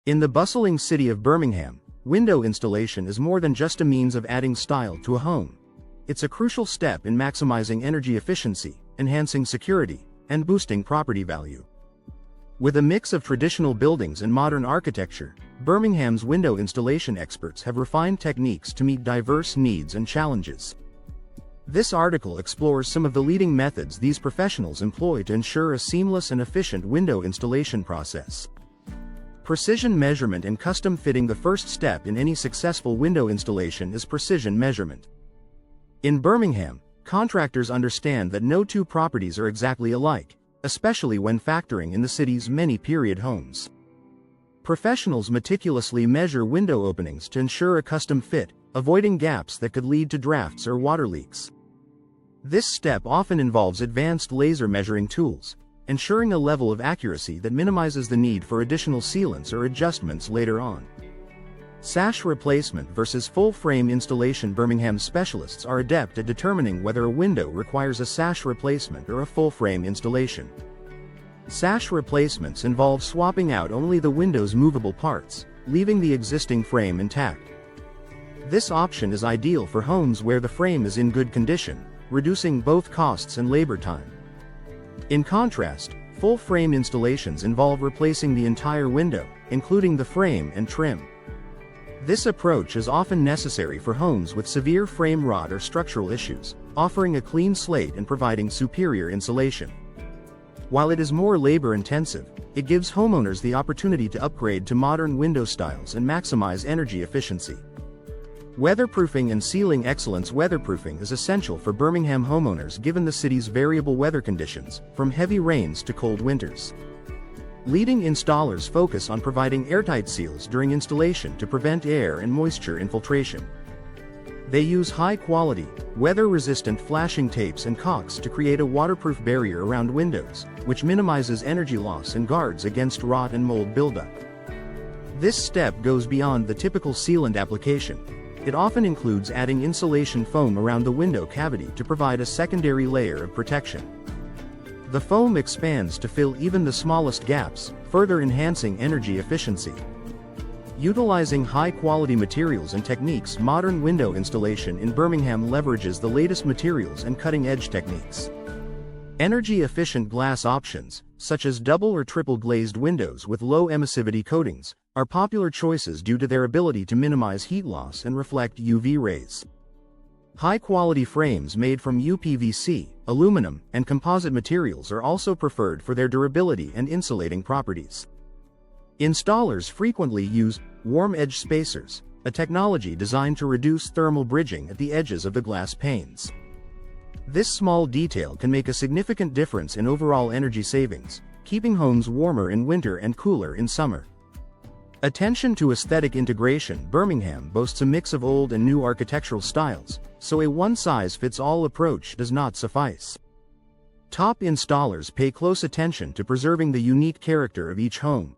In the bustling city of Birmingham, window installation is more than just a means of adding style to a home. It's a crucial step in maximizing energy efficiency, enhancing security, and boosting property value. With a mix of traditional buildings and modern architecture, Birmingham's window installation experts have refined techniques to meet diverse needs and challenges. This article explores some of the leading methods these professionals employ to ensure a seamless and efficient window installation process. Precision measurement and custom fitting. The first step in any successful window installation is precision measurement. In Birmingham, contractors understand that no two properties are exactly alike, especially when factoring in the city's many period homes. Professionals meticulously measure window openings to ensure a custom fit, avoiding gaps that could lead to drafts or water leaks. This step often involves advanced laser measuring tools, ensuring a level of accuracy that minimizes the need for additional sealants or adjustments later on. Sash replacement versus full-frame installation. Birmingham specialists are adept at determining whether a window requires a sash replacement or a full-frame installation. Sash replacements involve swapping out only the window's movable parts, leaving the existing frame intact. This option is ideal for homes where the frame is in good condition, reducing both costs and labor time. In contrast, full-frame installations involve replacing the entire window, including the frame and trim. This approach is often necessary for homes with severe frame rot or structural issues, offering a clean slate and providing superior insulation. While it is more labor-intensive, it gives homeowners the opportunity to upgrade to modern window styles and maximize energy efficiency. Weatherproofing and sealing excellence. Weatherproofing is essential for Birmingham homeowners given the city's variable weather conditions, from heavy rains to cold winters. Leading installers focus on providing airtight seals during installation to prevent air and moisture infiltration. They use high-quality, weather-resistant flashing tapes and caulks to create a waterproof barrier around windows, which minimizes energy loss and guards against rot and mold buildup. This step goes beyond the typical sealant application. It often includes adding insulation foam around the window cavity to provide a secondary layer of protection. The foam expands to fill even the smallest gaps, further enhancing energy efficiency. Utilizing high-quality materials and techniques. Modern window installation in Birmingham leverages the latest materials and cutting-edge techniques. Energy-efficient glass options, such as double or triple glazed windows with low emissivity coatings, are popular choices due to their ability to minimize heat loss and reflect UV rays. High-quality frames made from UPVC, aluminum, and composite materials are also preferred for their durability and insulating properties. Installers frequently use warm edge spacers, a technology designed to reduce thermal bridging at the edges of the glass panes. This small detail can make a significant difference in overall energy savings, keeping homes warmer in winter and cooler in summer. Attention to aesthetic integration. Birmingham boasts a mix of old and new architectural styles, so a one-size-fits-all approach does not suffice. Top installers pay close attention to preserving the unique character of each home.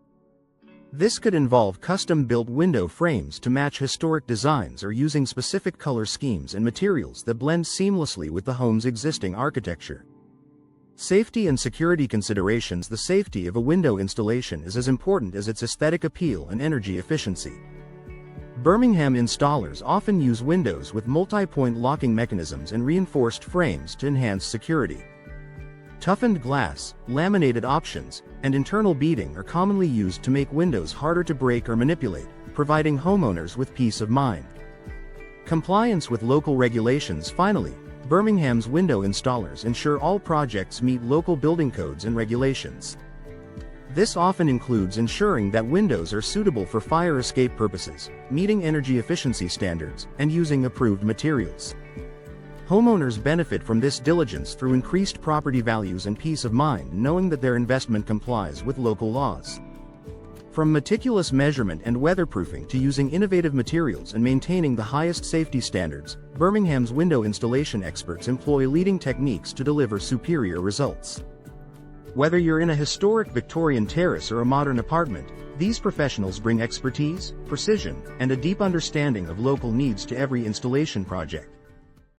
This could involve custom-built window frames to match historic designs or using specific color schemes and materials that blend seamlessly with the home's existing architecture. Safety and security considerations. The safety of a window installation is as important as its aesthetic appeal and energy efficiency. Birmingham installers often use windows with multi-point locking mechanisms and reinforced frames to enhance security. Toughened glass, laminated options, and internal beading are commonly used to make windows harder to break or manipulate, providing homeowners with peace of mind. Compliance with local regulations. Finally, Birmingham's window installers ensure all projects meet local building codes and regulations. This often includes ensuring that windows are suitable for fire escape purposes, meeting energy efficiency standards, and using approved materials. Homeowners benefit from this diligence through increased property values and peace of mind knowing that their investment complies with local laws. From meticulous measurement and weatherproofing to using innovative materials and maintaining the highest safety standards, Birmingham's window installation experts employ leading techniques to deliver superior results. Whether you're in a historic Victorian terrace or a modern apartment, these professionals bring expertise, precision, and a deep understanding of local needs to every installation project.